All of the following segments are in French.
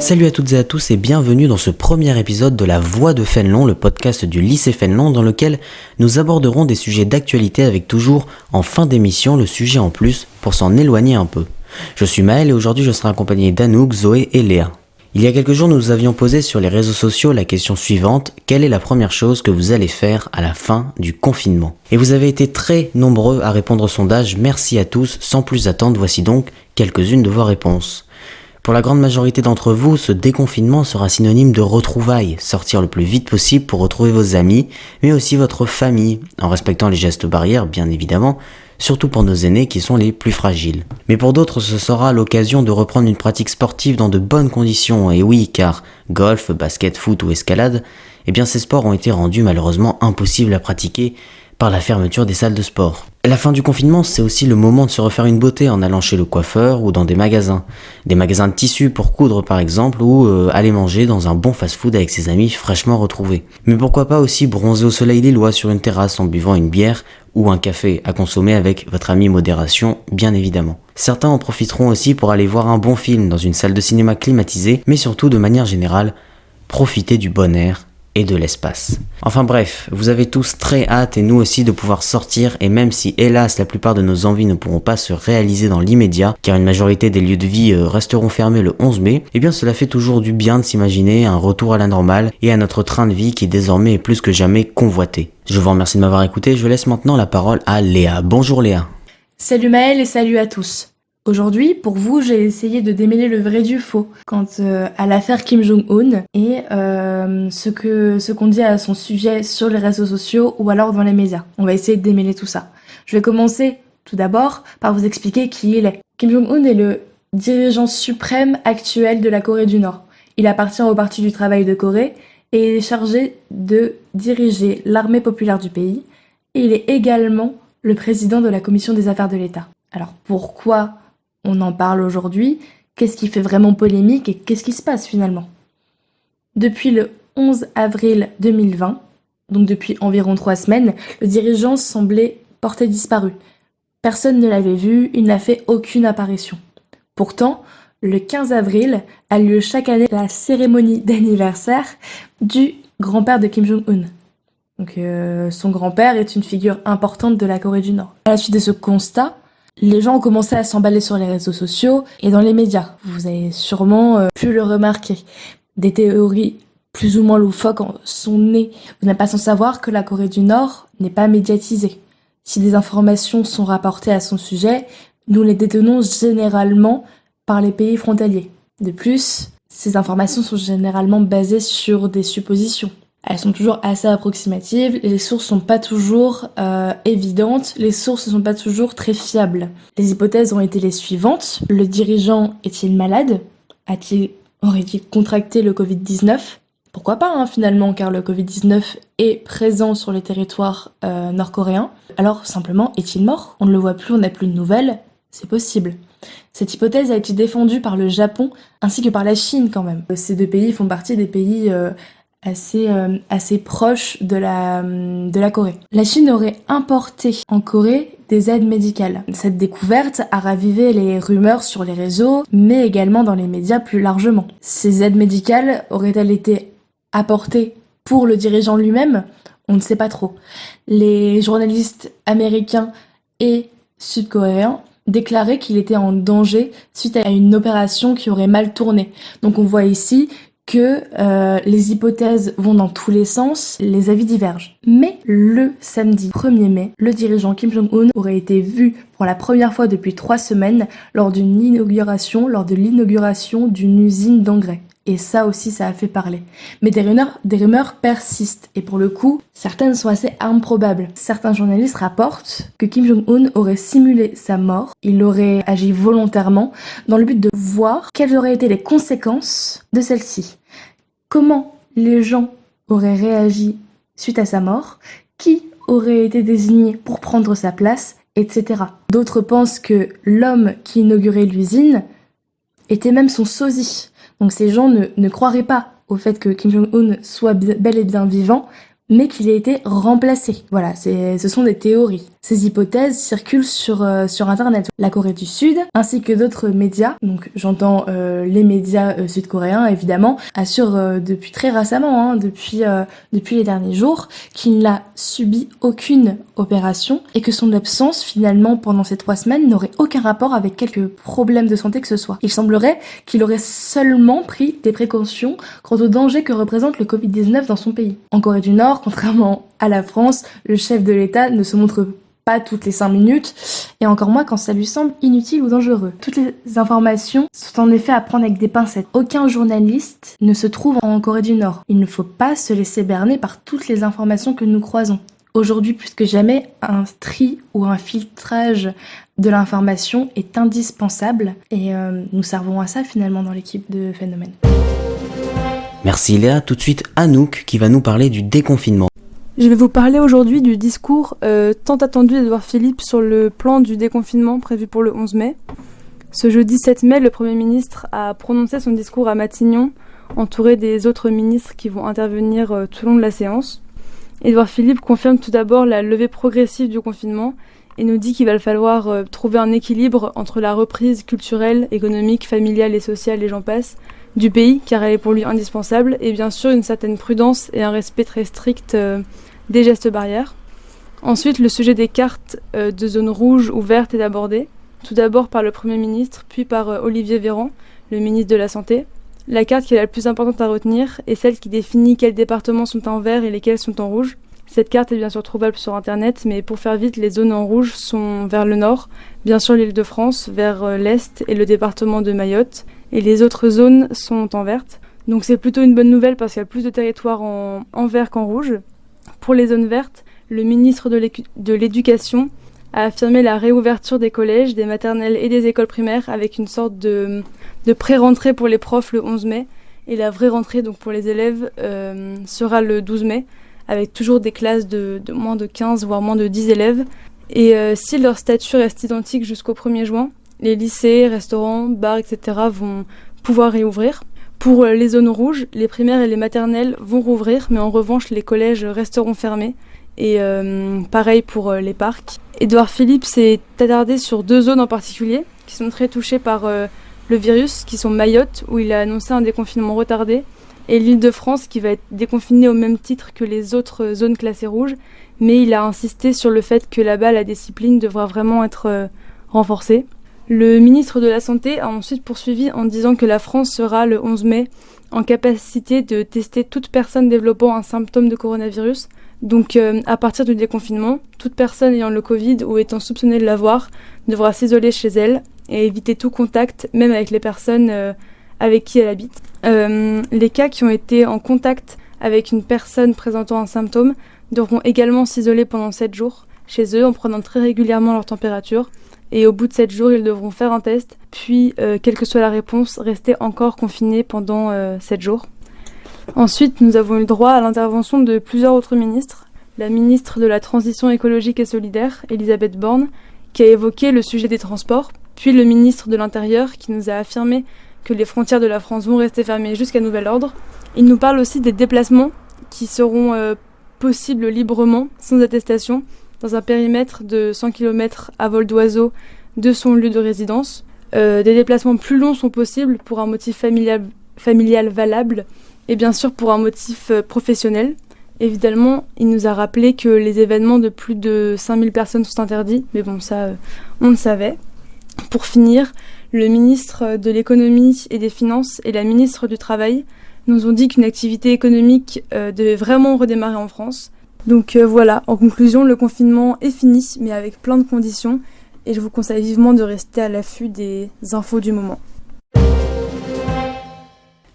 Salut à toutes et à tous et bienvenue dans ce premier épisode de La Voix de Fénelon, le podcast du lycée Fénelon dans lequel nous aborderons des sujets d'actualité avec toujours en fin d'émission le sujet en plus pour s'en éloigner un peu. Je suis Maël et aujourd'hui je serai accompagné d'Anouk, Zoé et Léa. Il y a quelques jours nous nous avions posé sur les réseaux sociaux la question suivante: quelle est la première chose que vous allez faire à la fin du confinement? Et vous avez été très nombreux à répondre au sondage, merci à tous, sans plus attendre voici donc quelques-unes de vos réponses. Pour la grande majorité d'entre vous, ce déconfinement sera synonyme de retrouvailles, sortir le plus vite possible pour retrouver vos amis, mais aussi votre famille, en respectant les gestes barrières bien évidemment, surtout pour nos aînés qui sont les plus fragiles. Mais pour d'autres, ce sera l'occasion de reprendre une pratique sportive dans de bonnes conditions, et oui, car golf, basket, foot ou escalade, eh bien ces sports ont été rendus malheureusement impossibles à pratiquer par la fermeture des salles de sport. La fin du confinement, c'est aussi le moment de se refaire une beauté en allant chez le coiffeur ou dans des magasins de tissus pour coudre par exemple, ou aller manger dans un bon fast-food avec ses amis fraîchement retrouvés. Mais pourquoi pas aussi bronzer au soleil lillois sur une terrasse en buvant une bière ou un café à consommer avec votre ami modération, bien évidemment. Certains en profiteront aussi pour aller voir un bon film dans une salle de cinéma climatisée, mais surtout de manière générale, profiter du bon air et de l'espace. Enfin bref, vous avez tous très hâte et nous aussi de pouvoir sortir, et même si hélas la plupart de nos envies ne pourront pas se réaliser dans l'immédiat, car une majorité des lieux de vie resteront fermés le 11 mai, eh bien cela fait toujours du bien de s'imaginer un retour à la normale et à notre train de vie qui désormais est plus que jamais convoité. Je vous remercie de m'avoir écouté, je laisse maintenant la parole à Léa. Bonjour Léa. Salut Maël et salut à tous. Aujourd'hui, pour vous, j'ai essayé de démêler le vrai du faux quant à l'affaire Kim Jong-un et ce qu'on dit à son sujet sur les réseaux sociaux ou alors dans les médias. On va essayer de démêler tout ça. Je vais commencer tout d'abord par vous expliquer qui il est. Kim Jong-un est le dirigeant suprême actuel de la Corée du Nord. Il appartient au Parti du Travail de Corée et est chargé de diriger l'armée populaire du pays. Et il est également le président de la Commission des affaires de l'État. Alors pourquoi on en parle aujourd'hui? Qu'est-ce qui fait vraiment polémique et qu'est-ce qui se passe finalement? Depuis le 11 avril 2020, donc depuis environ 3 semaines, le dirigeant semblait porté disparu. Personne ne l'avait vu, il n'a fait aucune apparition. Pourtant, le 15 avril a lieu chaque année la cérémonie d'anniversaire du grand-père de Kim Jong-un. Donc son grand-père est une figure importante de la Corée du Nord. À la suite de ce constat, les gens ont commencé à s'emballer sur les réseaux sociaux et dans les médias. Vous avez sûrement pu le remarquer. Des théories plus ou moins loufoques sont nées. Vous n'êtes pas sans savoir que la Corée du Nord n'est pas médiatisée. Si des informations sont rapportées à son sujet, nous les détenons généralement par les pays frontaliers. De plus, ces informations sont généralement basées sur des suppositions. Elles sont toujours assez approximatives, les sources sont pas toujours évidentes, les sources ne sont pas toujours très fiables. Les hypothèses ont été les suivantes. Le dirigeant est-il malade? Aurait-il contracté le Covid-19? Pourquoi pas finalement, car le Covid-19 est présent sur les territoires nord-coréens. Alors simplement, est-il mort? On ne le voit plus, on n'a plus de nouvelles, c'est possible. Cette hypothèse a été défendue par le Japon ainsi que par la Chine quand même. Ces deux pays font partie des pays assez proche de la Corée. La Chine aurait importé en Corée des aides médicales. Cette découverte a ravivé les rumeurs sur les réseaux, mais également dans les médias plus largement. Ces aides médicales auraient-elles été apportées pour le dirigeant lui-même? On ne sait pas trop. Les journalistes américains et sud-coréens déclaraient qu'il était en danger suite à une opération qui aurait mal tourné. Donc on voit ici que les hypothèses vont dans tous les sens, les avis divergent. Mais le samedi 1er mai, le dirigeant Kim Jong-un aurait été vu pour la première fois depuis 3 semaines lors de l'inauguration d'une usine d'engrais. Et ça aussi, ça a fait parler. Mais des rumeurs persistent. Et pour le coup, certaines sont assez improbables. Certains journalistes rapportent que Kim Jong-un aurait simulé sa mort. Il aurait agi volontairement dans le but de voir quelles auraient été les conséquences de celle-ci. Comment les gens auraient réagi suite à sa mort, qui aurait été désigné pour prendre sa place, etc. D'autres pensent que l'homme qui inaugurait l'usine était même son sosie. Donc ces gens ne croiraient pas au fait que Kim Jong-un soit bel et bien vivant, mais qu'il ait été remplacé. Voilà, ce sont des théories. Ces hypothèses circulent sur Internet. La Corée du Sud, ainsi que d'autres médias, donc j'entends les médias sud-coréens évidemment, assurent depuis très récemment, depuis les derniers jours, qu'il n'a subi aucune opération et que son absence finalement pendant ces 3 semaines n'aurait aucun rapport avec quelque problème de santé que ce soit. Il semblerait qu'il aurait seulement pris des précautions quant au danger que représente le Covid-19 dans son pays. En Corée du Nord, contrairement à la France, le chef de l'État ne se montre pas toutes les 5 minutes, et encore moins quand ça lui semble inutile ou dangereux. Toutes les informations sont en effet à prendre avec des pincettes. Aucun journaliste ne se trouve en Corée du Nord. Il ne faut pas se laisser berner par toutes les informations que nous croisons. Aujourd'hui, plus que jamais, un tri ou un filtrage de l'information est indispensable, et nous servons à ça finalement dans l'équipe de Phénomène. Merci Léa, tout de suite Anouk qui va nous parler du déconfinement. Je vais vous parler aujourd'hui du discours tant attendu d'Édouard Philippe sur le plan du déconfinement prévu pour le 11 mai. Ce jeudi 7 mai, le Premier ministre a prononcé son discours à Matignon, entouré des autres ministres qui vont intervenir tout au long de la séance. Édouard Philippe confirme tout d'abord la levée progressive du confinement et nous dit qu'il va falloir trouver un équilibre entre la reprise culturelle, économique, familiale et sociale, et j'en passe, du pays, car elle est pour lui indispensable, et bien sûr une certaine prudence et un respect très strict des gestes barrières. Ensuite, le sujet des cartes de zone rouge ou verte est abordé, tout d'abord par le Premier ministre, puis par Olivier Véran, le ministre de la Santé. La carte qui est la plus importante à retenir est celle qui définit quels départements sont en vert et lesquels sont en rouge. Cette carte est bien sûr trouvable sur internet, mais pour faire vite, les zones en rouge sont vers le nord, bien sûr l'Île-de-France, vers l'est et le département de Mayotte, et les autres zones sont en verte. Donc c'est plutôt une bonne nouvelle parce qu'il y a plus de territoires en vert qu'en rouge. Pour les zones vertes, le ministre de l'Éducation a affirmé la réouverture des collèges, des maternelles et des écoles primaires avec une sorte de pré-rentrée pour les profs le 11 mai, et la vraie rentrée donc pour les élèves sera le 12 mai, avec toujours des classes de moins de 15 voire moins de 10 élèves. Et si leur statut reste identique jusqu'au 1er juin, les lycées, restaurants, bars, etc. vont pouvoir réouvrir. Pour les zones rouges, les primaires et les maternelles vont rouvrir, mais en revanche, les collèges resteront fermés. Et pareil pour les parcs. Édouard Philippe s'est attardé sur 2 zones en particulier, qui sont très touchées par le virus, qui sont Mayotte, où il a annoncé un déconfinement retardé, et l'Île-de-France, qui va être déconfinée au même titre que les autres zones classées rouges, mais il a insisté sur le fait que là-bas, la discipline devra vraiment être renforcée. Le ministre de la Santé a ensuite poursuivi en disant que la France sera, le 11 mai, en capacité de tester toute personne développant un symptôme de coronavirus. Donc, à partir du déconfinement, toute personne ayant le Covid ou étant soupçonnée de l'avoir devra s'isoler chez elle et éviter tout contact, même avec les personnes avec qui elle habite. Les cas qui ont été en contact avec une personne présentant un symptôme devront également s'isoler pendant 7 jours chez eux en prenant très régulièrement leur température. Et au bout de 7 jours, ils devront faire un test, puis, quelle que soit la réponse, rester encore confinés pendant 7 jours. Ensuite, nous avons eu le droit à l'intervention de plusieurs autres ministres. La ministre de la Transition écologique et solidaire, Elisabeth Borne, qui a évoqué le sujet des transports, puis le ministre de l'Intérieur, qui nous a affirmé que les frontières de la France vont rester fermées jusqu'à nouvel ordre. Il nous parle aussi des déplacements qui seront possibles librement, sans attestation, dans un périmètre de 100 km à vol d'oiseau de son lieu de résidence. Des déplacements plus longs sont possibles pour un motif familial valable et bien sûr pour un motif professionnel. Évidemment, il nous a rappelé que les événements de plus de 5000 personnes sont interdits, mais bon, ça, on le savait. Pour finir, le ministre de l'économie et des finances et la ministre du travail nous ont dit qu'une activité économique devait vraiment redémarrer en France. Donc voilà, en conclusion, le confinement est fini, mais avec plein de conditions, et je vous conseille vivement de rester à l'affût des infos du moment.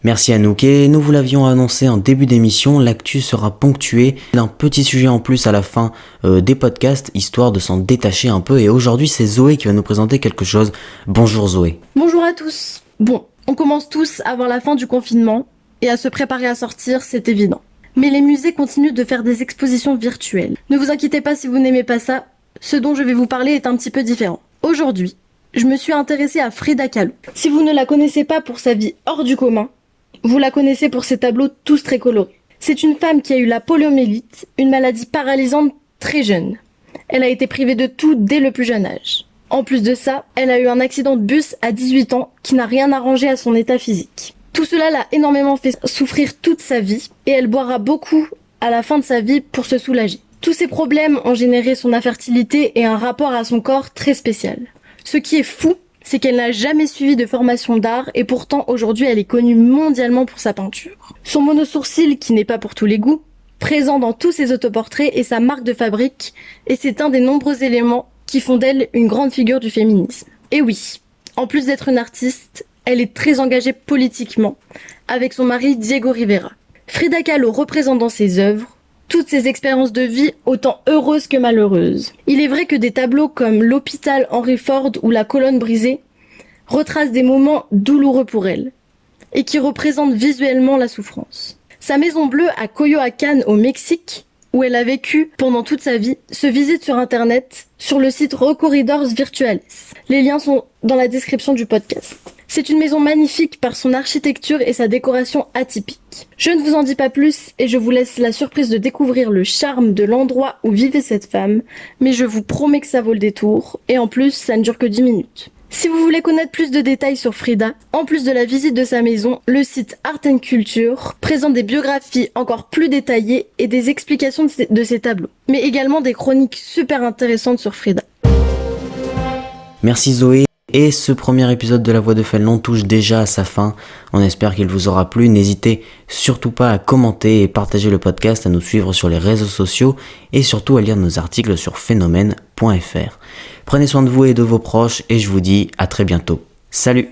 Merci Anouk, et nous vous l'avions annoncé en début d'émission, l'actu sera ponctuée d'un petit sujet en plus à la fin des podcasts, histoire de s'en détacher un peu, et aujourd'hui c'est Zoé qui va nous présenter quelque chose. Bonjour Zoé. Bonjour à tous. Bon, on commence tous à voir la fin du confinement, et à se préparer à sortir, c'est évident. Mais les musées continuent de faire des expositions virtuelles. Ne vous inquiétez pas si vous n'aimez pas ça, ce dont je vais vous parler est un petit peu différent. Aujourd'hui, je me suis intéressée à Frida Kahlo. Si vous ne la connaissez pas pour sa vie hors du commun, vous la connaissez pour ses tableaux tous très colorés. C'est une femme qui a eu la poliomyélite, une maladie paralysante très jeune. Elle a été privée de tout dès le plus jeune âge. En plus de ça, elle a eu un accident de bus à 18 ans qui n'a rien arrangé à son état physique. Tout cela l'a énormément fait souffrir toute sa vie et elle boira beaucoup à la fin de sa vie pour se soulager. Tous ces problèmes ont généré son infertilité et un rapport à son corps très spécial. Ce qui est fou, c'est qu'elle n'a jamais suivi de formation d'art et pourtant aujourd'hui elle est connue mondialement pour sa peinture. Son monosourcil, qui n'est pas pour tous les goûts, présent dans tous ses autoportraits, est sa marque de fabrique et c'est un des nombreux éléments qui font d'elle une grande figure du féminisme. Et oui, en plus d'être une artiste, elle est très engagée politiquement, avec son mari Diego Rivera. Frida Kahlo représente dans ses œuvres toutes ses expériences de vie autant heureuses que malheureuses. Il est vrai que des tableaux comme l'hôpital Henry Ford ou la colonne brisée retracent des moments douloureux pour elle, et qui représentent visuellement la souffrance. Sa maison bleue à Coyoacán au Mexique, où elle a vécu pendant toute sa vie, se visite sur internet, sur le site Recorridos Virtuales. Les liens sont dans la description du podcast. C'est une maison magnifique par son architecture et sa décoration atypique. Je ne vous en dis pas plus et je vous laisse la surprise de découvrir le charme de l'endroit où vivait cette femme, mais je vous promets que ça vaut le détour, et en plus, ça ne dure que 10 minutes. Si vous voulez connaître plus de détails sur Frida, en plus de la visite de sa maison, le site Art & Culture présente des biographies encore plus détaillées et des explications de ses tableaux, mais également des chroniques super intéressantes sur Frida. Merci Zoé. Et ce premier épisode de La Voix de Fénelon touche déjà à sa fin. On espère qu'il vous aura plu. N'hésitez surtout pas à commenter et partager le podcast, à nous suivre sur les réseaux sociaux et surtout à lire nos articles sur phénomène.fr. Prenez soin de vous et de vos proches et je vous dis à très bientôt. Salut!